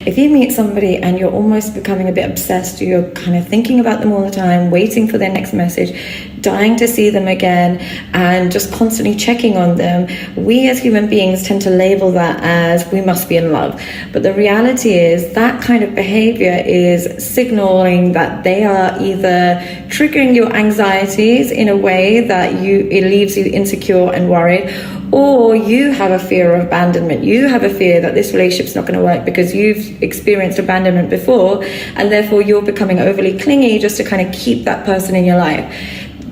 If you meet somebody and you're almost becoming a bit obsessed, you're kind of thinking about them all the time, waiting for their next message, dying to see them again, and just constantly checking on them, we as human beings tend to label that as we must be in love. But the reality is that kind of behavior is signaling that they are either triggering your anxieties in a way that it leaves you insecure and worried, or you have a fear of abandonment. You have a fear that this relationship's not going to work because you've experienced abandonment before, and therefore you're becoming overly clingy just to kind of keep that person in your life.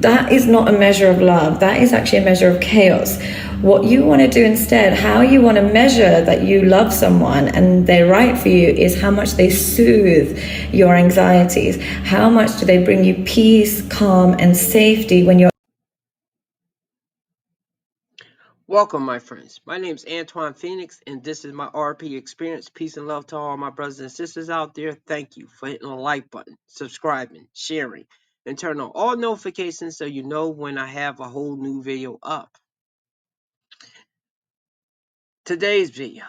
That is not a measure of love. That is actually a measure of chaos. What you want to do instead, how you want to measure that you love someone and they're right for you, is how much they soothe your anxieties. How much do they bring you peace, calm, and safety when you're... Welcome, my friends. My name is Antoine Phoenix, and this is my RP experience. Peace and love to all my brothers and sisters out there. Thank you for hitting the like button, subscribing, sharing, and turn on all notifications so you know when I have a whole new video up. Today's video,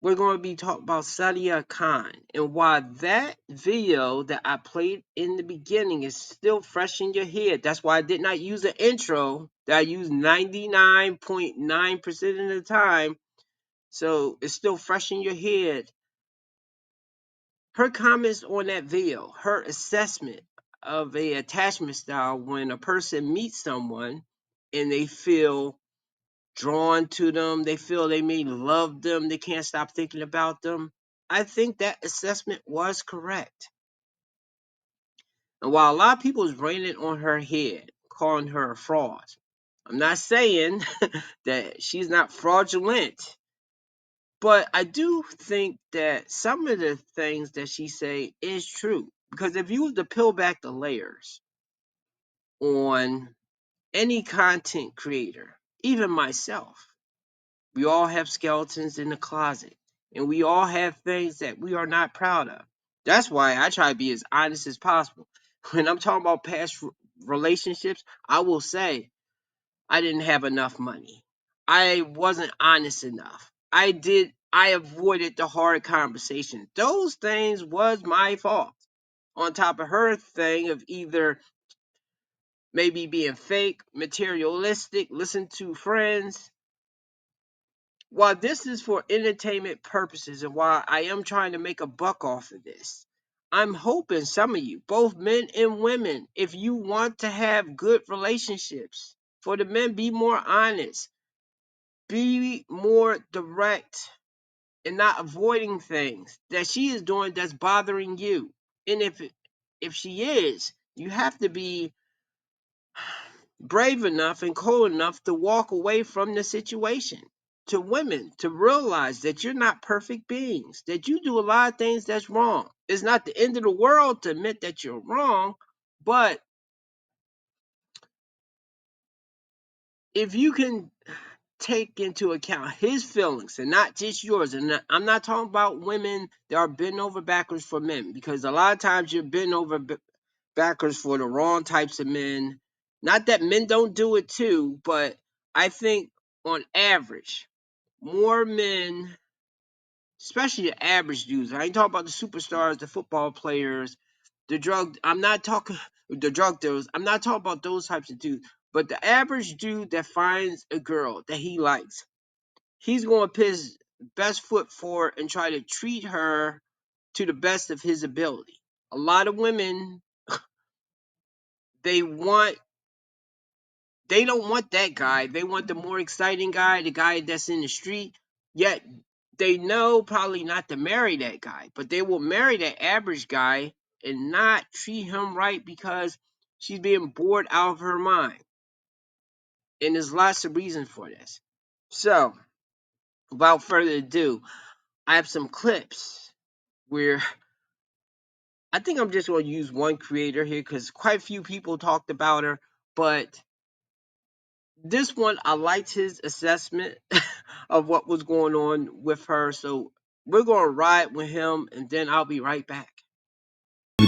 we're going to be talking about Sadia Khan and why that video that I played in the beginning is still fresh in your head. That's why I did not use an intro that I use 99.9% of the time. So it's still fresh in your head. Her comments on that video, her assessment of a attachment style when a person meets someone and they feel drawn to them, they feel they may love them, they can't stop thinking about them. I think that assessment was correct. And while a lot of people is raining it on her head, calling her a fraud, I'm not saying that she's not fraudulent. But I do think that some of the things that she say is true. Because if you were to peel back the layers on any content creator, even myself, we all have skeletons in the closet. And we all have things that we are not proud of. That's why I try to be as honest as possible. When I'm talking about past relationships, I will say I didn't have enough money. I wasn't honest enough. I avoided the hard conversation. Those things was my fault. On top of her thing of either maybe being fake, materialistic, listen to friends. While this is for entertainment purposes and while I am trying to make a buck off of this, I'm hoping some of you, both men and women, if you want to have good relationships, for the men, be more honest. Be more direct and not avoiding things that she is doing that's bothering you. And if she is, you have to be brave enough and cold enough to walk away from the situation. To women, to realize that you're not perfect beings, that you do a lot of things that's wrong. It's not the end of the world to admit that you're wrong, but if you can take into account his feelings and not just yours. And I'm not talking about women that are bent over backwards for men, because a lot of times you're bent over backwards for the wrong types of men. Not that men don't do it too, but I think on average, more men, especially the average dudes, I ain't talking about the superstars, the football players, I'm not talking the drug dealers. I'm not talking about those types of dudes. But the average dude that finds a girl that he likes, he's going to put his best foot forward and try to treat her to the best of his ability. A lot of women, they want they don't want that guy. They want the more exciting guy, the guy that's in the street. Yet they know probably not to marry that guy, but they will marry that average guy and not treat him right because she's being bored out of her mind. And there's lots of reasons for this. So, without further ado, I have some clips where I think I'm just going to use one creator here because quite a few people talked about her, but this one, I liked his assessment of what was going on with her. So we're going to ride with him and then I'll be right back.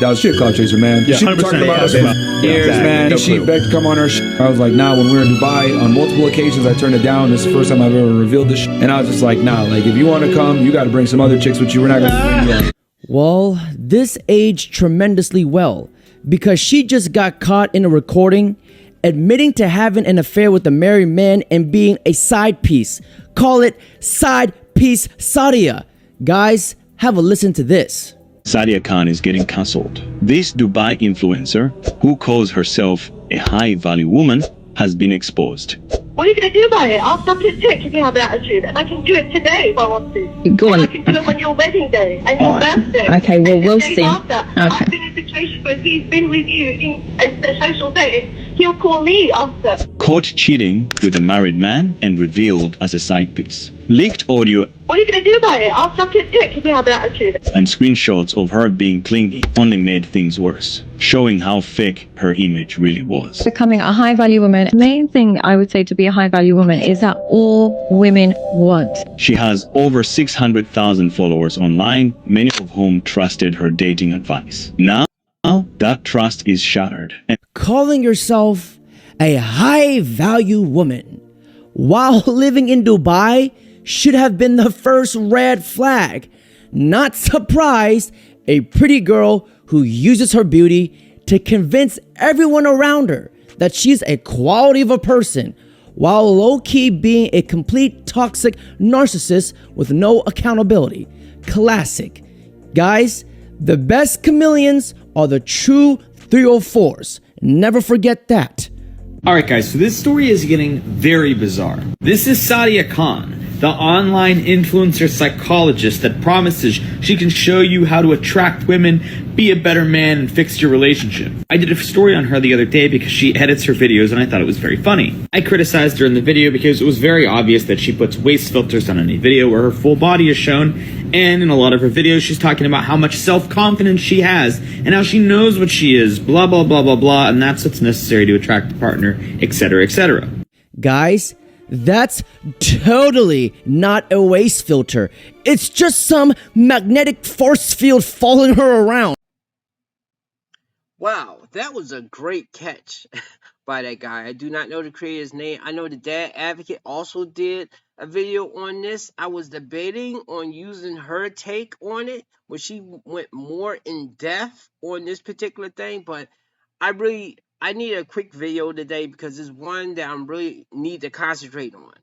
that was shit cloud chaser, man. Yeah, She was 100%, talking about us yeah, for years, exactly. man. No She clue. begged to come on her I was like, nah, when we were in Dubai, on multiple occasions, I turned it down. This is the first time I've ever revealed this and I was just like, nah, like, if you want to come, you got to bring some other chicks with you. We're not going to bring you on. Well, this aged tremendously well because she just got caught in a recording admitting to having an affair with a married man and being a side piece. Call it side piece Sadia. Guys, have a listen to this. Sadia Khan is getting cancelled. This Dubai influencer, who calls herself a high-value woman, has been exposed. What are you going to do about it? I'll stop his dick if you have an attitude, and I can do it today if I want to. Go on. And I can do it on your wedding day and your birthday. Okay, well, and we'll the days see. After. Okay. I've been in a situation where he's been with you in a social dating. He'll call me after. Caught cheating with a married man and revealed as a side piece. Leaked audio What are you going to do about it? I'll stop his dick if you have an attitude. and screenshots of her being clingy only made things worse, showing how fake her image really was. Becoming a high value woman. The main thing I would say to be a high value woman is that all women want. She has over 600,000 followers online, many of whom trusted her dating advice. Now, that trust is shattered. And Calling yourself a high value woman while living in Dubai should have been the first red flag. Not surprised, a pretty girl who uses her beauty to convince everyone around her that she's a quality of a person while low-key being a complete toxic narcissist with no accountability. Classic. Guys, the best chameleons are the true 304s. Never forget that. Alright guys, so this story is getting very bizarre. This is Sadia Khan, the online influencer psychologist that promises she can show you how to attract women, be a better man, and fix your relationship. I did a story on her the other day because she edits her videos and I thought it was very funny. I criticized her in the video because it was very obvious that she puts waist filters on any video where her full body is shown, and in a lot of her videos she's talking about how much self-confidence she has and how she knows what she is, blah blah blah blah blah, and that's what's necessary to attract a partner, etc etc. Guys, that's totally not a waist filter. It's just some magnetic force field following her around. Wow, that was a great catch by that guy. I do not know the creator's name. I know the Dad Advocate also did a video on this. I was debating on using her take on it, where she went more in depth on this particular thing, but I need a quick video today because it's one that I really need to concentrate on.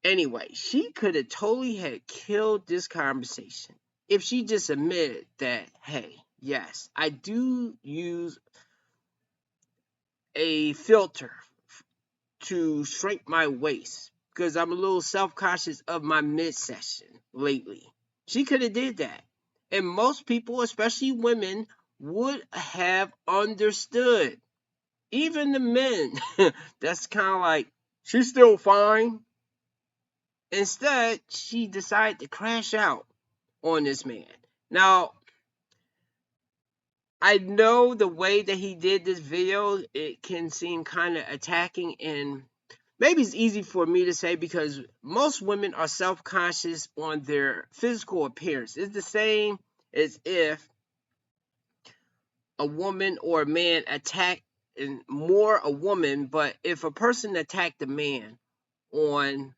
Anyway, she could have totally had killed this conversation if she just admitted that, hey, yes, I do use a filter to shrink my waist because I'm a little self-conscious of my midsection lately. She could have did that. And most people, especially women, would have understood. Even the men. That's kind of like, she's still fine. Instead, she decided to crash out on this man. Now, I know the way that he did this video, it can seem kind of attacking, and maybe it's easy for me to say because most women are self-conscious on their physical appearance. It's the same as if a woman or a man attacked, and more a woman, but if a person attacked a man on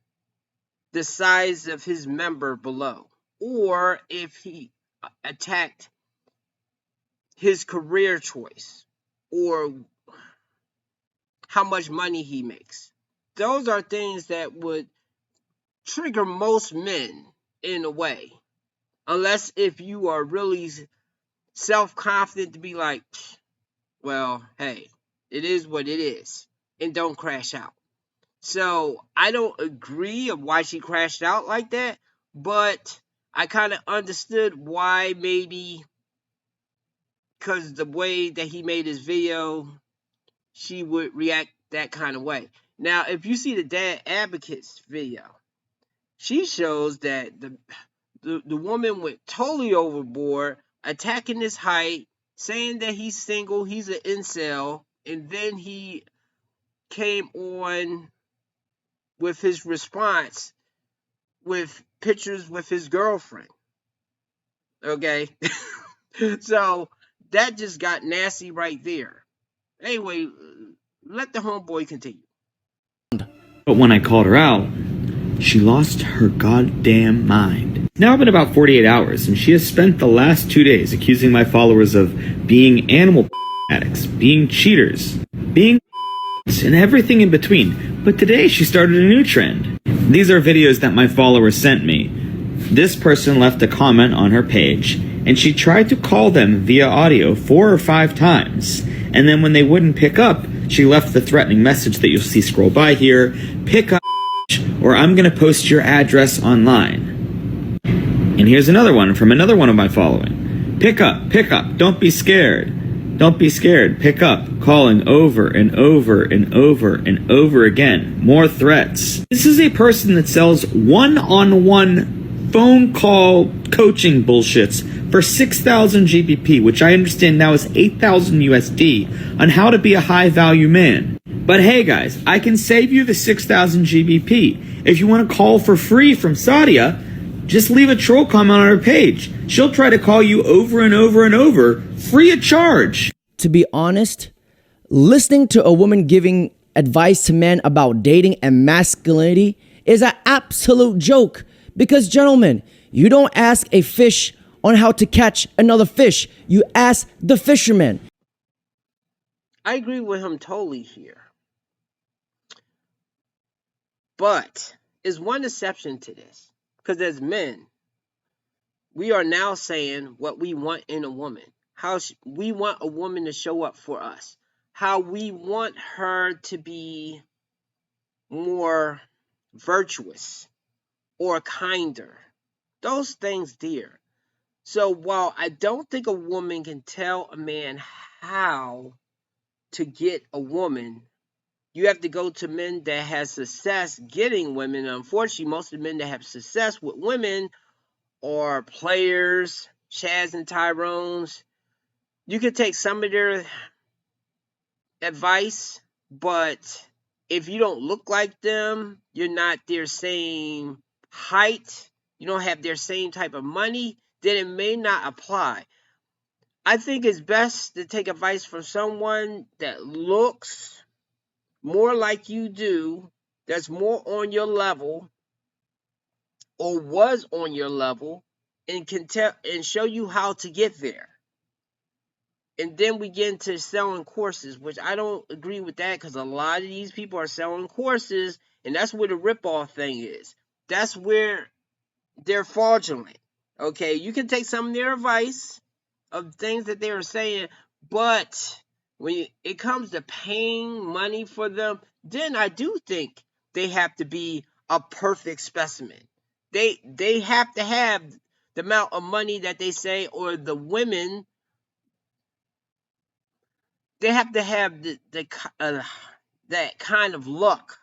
the size of his member below, or if he attacked his career choice, or how much money he makes. Those are things that would trigger most men in a way. Unless if you are really self-confident to be like, well, hey, it is what it is, and don't crash out. So I don't agree of why she crashed out like that, but I kind of understood why, maybe because the way that he made his video, she would react that kind of way. Now, if you see the Dad Advocate's video, she shows that the woman went totally overboard, attacking his height, saying that he's single, he's an incel, and then he came on with his response with pictures with his girlfriend. Okay? So that just got nasty right there. Anyway, let the homeboy continue. But when I called her out, she lost her goddamn mind. Now it's been about 48 hours, and she has spent the last 2 days accusing my followers of being animal addicts, being cheaters, being and everything in between. But today she started a new trend. These are videos that my followers sent me. This person left a comment on her page, and she tried to call them via audio 4 or 5 times. And then when they wouldn't pick up, she left the threatening message that you'll see scroll by here: pick up, or I'm gonna post your address online. And here's another one from another one of my following. Pick up, don't be scared. Don't be scared, pick up, calling over and over and over and over again. More threats. This is a person that sells one-on-one phone call coaching bullshits for 6,000 GBP, which I understand now is 8,000 USD, on how to be a high-value man. But hey guys, I can save you the 6,000 GBP. If you want to call for free from Sadia, just leave a troll comment on her page. She'll try to call you over and over and over, free of charge. To be honest, listening to a woman giving advice to men about dating and masculinity is an absolute joke. Because gentlemen, you don't ask a fish on how to catch another fish. You ask the fisherman. I agree with him totally here. But there's one exception to this. Because as men, we are now saying what we want in a woman. How we want a woman to show up for us. How we want her to be more virtuous or kinder. Those things there. So while I don't think a woman can tell a man how to get a woman, you have to go to men that have success getting women. Unfortunately, most of the men that have success with women are players, Chads and Tyrones. You can take some of their advice, but if you don't look like them, you're not their same height, you don't have their same type of money, then it may not apply. I think it's best to take advice from someone that looks more like you do, that's more on your level or was on your level, and can tell and show you how to get there. And then we get into selling courses, which I don't agree with that, because a lot of these people are selling courses, and that's where the ripoff thing is. That's where they're fraudulent. Okay, you can take some of their advice of things that they are saying, but when it comes to paying money for them, then I do think they have to be a perfect specimen. They have to have the amount of money that they say, or the women, they have to have that kind of luck.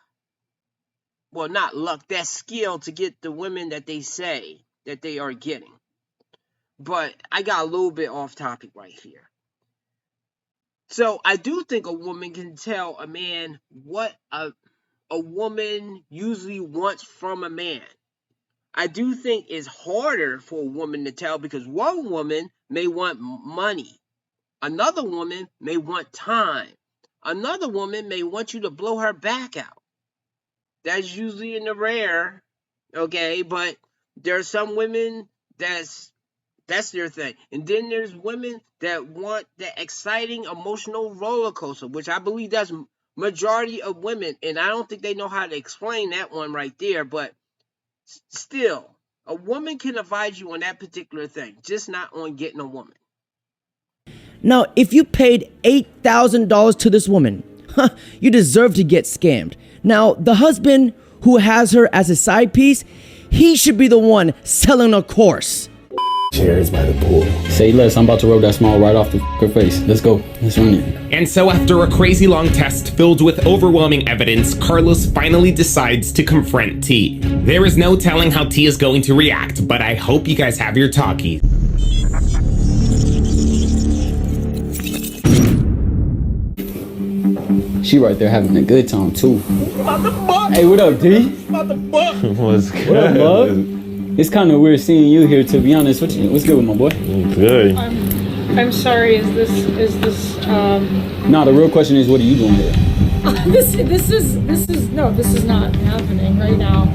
Well, not luck, that skill to get the women that they say that they are getting. But I got a little bit off topic right here. So I do think a woman can tell a man what a woman usually wants from a man. I do think it's harder for a woman to tell, because one woman may want money. Another woman may want time. Another woman may want you to blow her back out. That's usually in the rare, okay? But there are some women that's their thing. And then there's women that want the exciting emotional roller coaster, which I believe that's majority of women. And I don't think they know how to explain that one right there. But still, a woman can advise you on that particular thing, just not on getting a woman. Now, if you paid $8,000 to this woman, you deserve to get scammed. Now, the husband who has her as a side piece, he should be the one selling a course. Chairs by the pool. Say less, I'm about to roll that small right off her face. Let's go, let's run it. And so after a crazy long test filled with overwhelming evidence, Carlos finally decides to confront T. There is no telling how T is going to react, but I hope you guys have your talkies. She right there having a good time too. Hey, what up, D? What's good? What up, bud? It's kind of weird seeing you here, to be honest. What's good with my boy? Good. I'm sorry, is this No, the real question is, what are you doing here? this is not happening right now.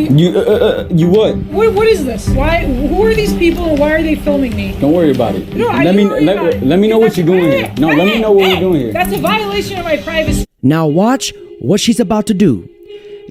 You what? What is this? Who are these people and why are they filming me? Don't worry about it. No, let me know what you're doing here. No, let me know what you're doing here. That's a violation of my privacy. Now watch what she's about to do.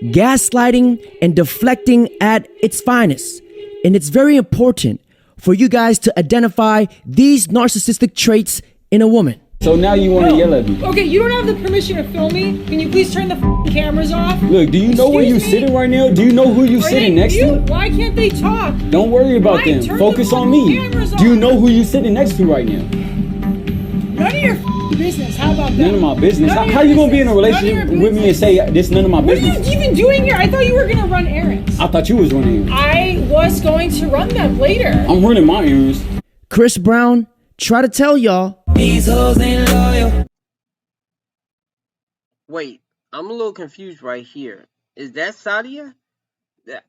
Gaslighting and deflecting at its finest. And it's very important for you guys to identify these narcissistic traits in a woman. So now you want to yell at me? Okay, you don't have the permission to film me. Can you please turn the cameras off? Look, do you know where you're sitting right now? Do you know who you're sitting next to? Why can't they talk? Don't worry about them. Focus on me. Do you know who you're sitting next to right now? None of your business. How about that? None of my business. How you gonna be in a relationship with me and say this none of my business? What are you even doing here? I thought you were gonna run errands. I thought you was running errands. I was going to run them later. I'm running my errands. Chris Brown, try to tell y'all. These hoes ain't loyal. Wait, I'm a little confused right here. Is that Sadia? That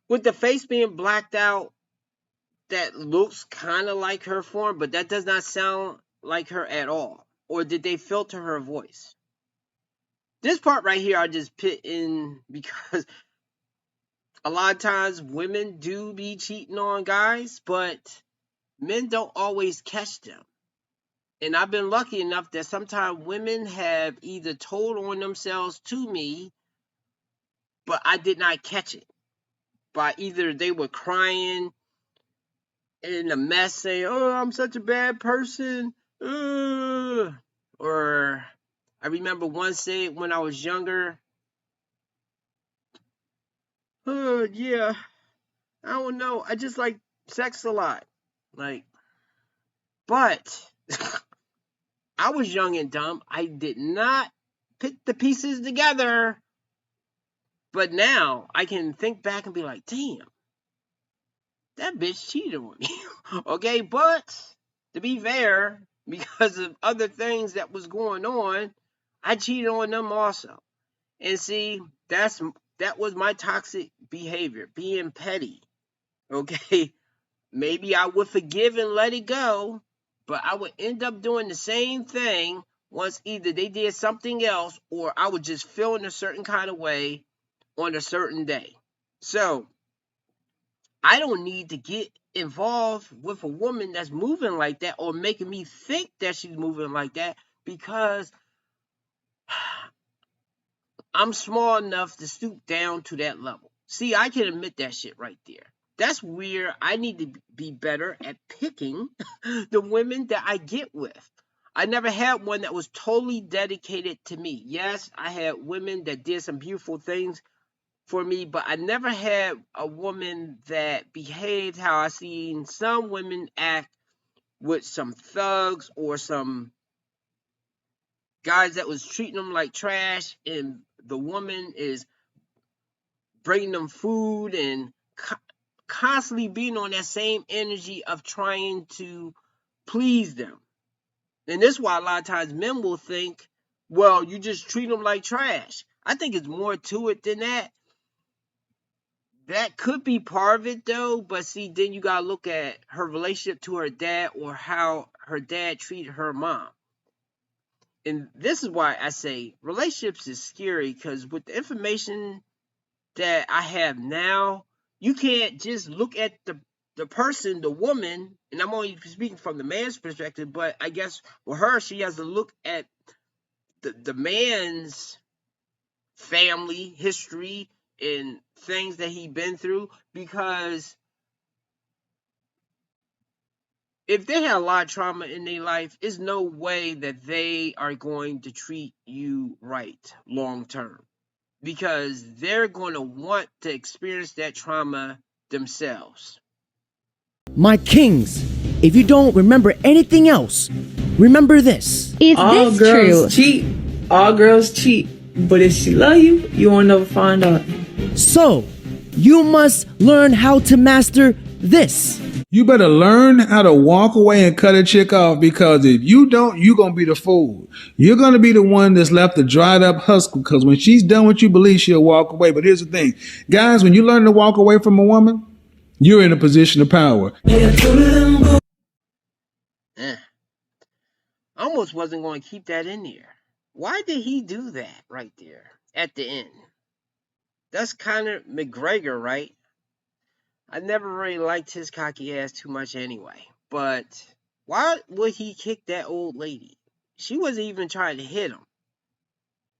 with the face being blacked out, that looks kind of like her form, but that does not sound like her at all. Or did they filter her voice? This part right here I just put in because a lot of times women do be cheating on guys, but men don't always catch them. And I've been lucky enough that sometimes women have either told on themselves to me, but I did not catch it. By either they were crying in a mess saying, oh, I'm such a bad person. Or I remember one saying when I was younger, yeah, I don't know. I just like sex a lot. But I was young and dumb. I did not put the pieces together. But now I can think back and be like, damn, that bitch cheated on me. Okay, but to be fair, because of other things that was going on, I cheated on them also. And see, that was my toxic behavior, being petty. Okay, maybe I would forgive and let it go, but I would end up doing the same thing once either they did something else or I would just feel in a certain kind of way on a certain day. So I don't need to get involved with a woman that's moving like that or making me think that she's moving like that because I'm small enough to stoop down to that level. See, I can admit that shit right there. That's where I need to be better at picking the women that I get with. I never had one that was totally dedicated to me. Yes, I had women that did some beautiful things for me, but I never had a woman that behaved how I seen some women act with some thugs or some guys that was treating them like trash, and the woman is bringing them food and constantly being on that same energy of trying to please them. And this is why a lot of times men will think, well, you just treat them like trash. I think it's more to it than that. That could be part of it though, but see, then you gotta look at her relationship to her dad or how her dad treated her mom. And this is why I say relationships is scary, because with the information that I have now, you can't just look at the person, the woman, and I'm only speaking from the man's perspective, but I guess with her, she has to look at the man's family history and things that he's been through, because if they had a lot of trauma in their life, there's no way that they are going to treat you right long term, because they're going to want to experience that trauma themselves. My kings, if you don't remember anything else, remember this. Is All this girls true? cheat. All girls cheat. But if she love you, you won't never find out. So, you must learn how to master this. You better learn how to walk away and cut a chick off, because if you don't, you're going to be the fool. You're going to be the one that's left a dried up husk, because when she's done what you believe, she'll walk away. But here's the thing. Guys, when you learn to walk away from a woman, you're in a position of power. almost wasn't going to keep that in there. Why did he do that right there at the end? That's Conor McGregor, right? I never really liked his cocky ass too much anyway. But why would he kick that old lady? She wasn't even trying to hit him.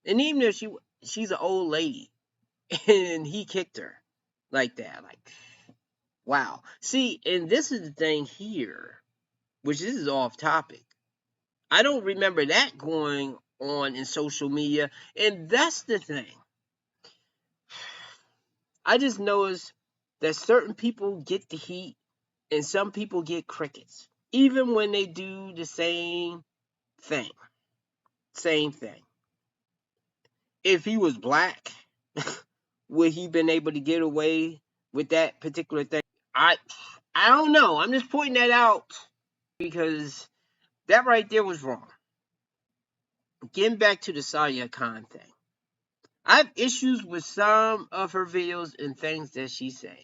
And even if she's an old lady and he kicked her like that, like, wow. See, and this is the thing here, which this is off topic. I don't remember that going on in social media. And that's the thing. I just noticed that certain people get the heat and some people get crickets, even when they do the same thing. Same thing. If he was black, would he been able to get away with that particular thing? I don't know. I'm just pointing that out because that right there was wrong. Getting back to the Sadia Khan thing. I have issues with some of her videos and things that she said.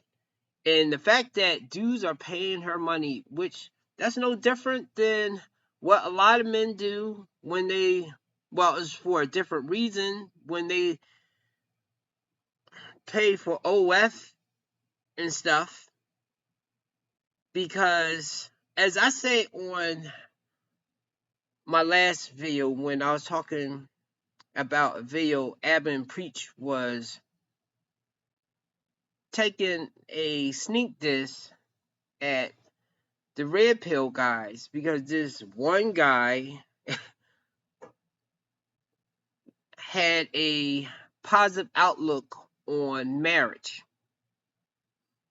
And the fact that dudes are paying her money, which that's no different than what a lot of men do when they, well, it's for a different reason, when they pay for OF and stuff. Because, as I said on my last video, when I was talking about a video Abin Preach was taking a sneak diss at the Red Pill guys, because this one guy had a positive outlook on marriage.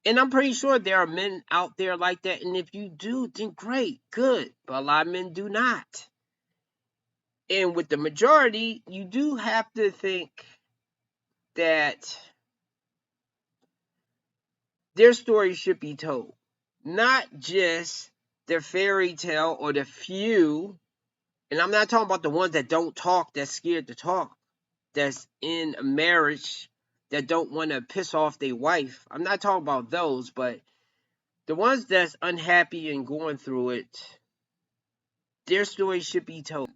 And I'm pretty sure there are men out there like that, and if you do, then great, good. But a lot of men do not. And with the majority, you do have to think that their story should be told. Not just the fairy tale or the few. And I'm not talking about the ones that don't talk, that's scared to talk. That's in a marriage, that don't want to piss off their wife. I'm not talking about those, but the ones that's unhappy and going through it, their story should be told.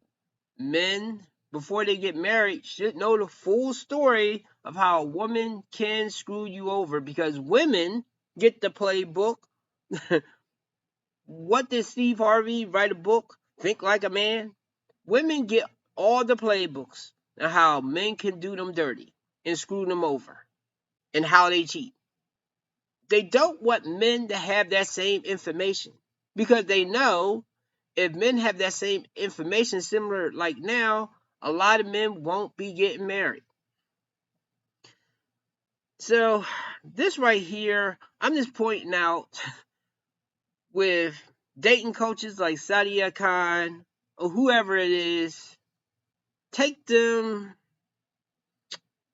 Men, before they get married, should know the full story of how a woman can screw you over, because women get the playbook. What did Steve Harvey write a book, Think Like a Man? Women get all the playbooks and how men can do them dirty and screw them over and how they cheat. They don't want men to have that same information because they know if men have that same information similar like now, a lot of men won't be getting married. So this right here, I'm just pointing out with dating coaches like Sadia Khan or whoever it is, take them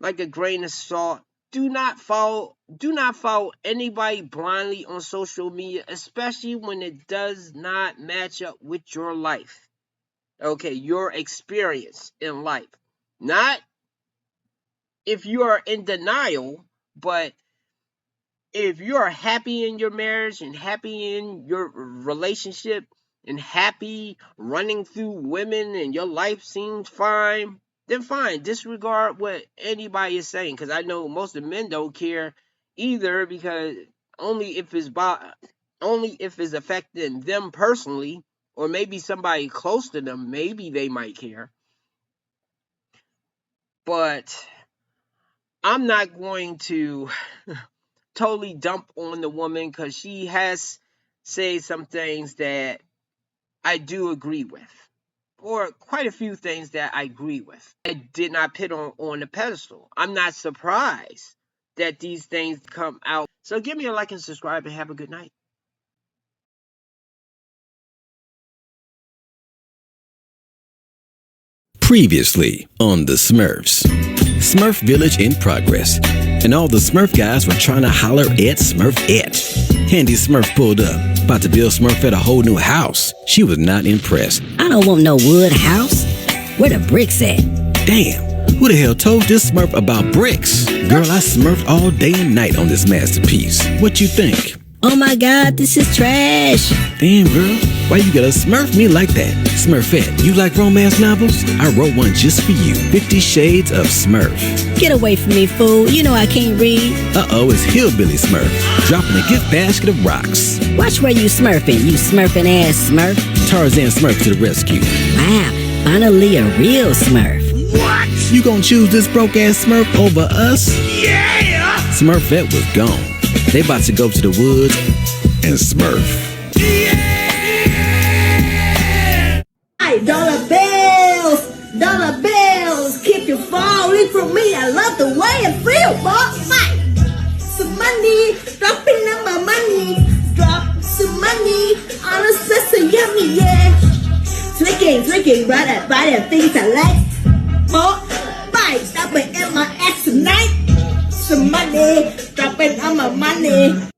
like a grain of salt. Do not follow anybody blindly on social media, especially when it does not match up with your life. Okay, your experience in life. Not if you are in denial, but if you are happy in your marriage and happy in your relationship and happy running through women and your life seems fine, then fine, disregard what anybody is saying, because I know most of the men don't care either, because only if it's affecting them personally, or maybe somebody close to them, maybe they might care. But I'm not going to totally dump on the woman, because she has said some things that I do agree with. Or quite a few things that I agree with. I did not put on the pedestal. I'm not surprised that these things come out. So give me a like and subscribe and have a good night. Previously on the Smurfs. Smurf Village in progress, and all the Smurf guys were trying to holler at Smurfette. Handy Smurf pulled up, about to build Smurfette a whole new house. She was not impressed. I don't want no wood house. Where the bricks at? Damn, who the hell told this Smurf about bricks? Girl, I smurfed all day and night on this masterpiece. What you think? Oh my God, this is trash. Damn, girl. Why you gotta smurf me like that? Smurfette, you like romance novels? I wrote one just for you. 50 Shades of Smurf. Get away from me, fool. You know I can't read. Uh-oh, it's Hillbilly Smurf. Dropping a gift basket of rocks. Watch where you smurfing ass smurf. Tarzan Smurf to the rescue. Wow, finally a real smurf. What? You gonna choose this broke-ass Smurf over us? Yeah! Smurfette was gone. They about to go to the woods and smurf. Hey, dollar bills, keep you falling from me. I love the way it feels, boss. Some money, dropping on my money. Drop some money on a sister, yummy, yeah. Tricking, right at things I like. Boy, stopping in my ass tonight. Some money, dropping on my money.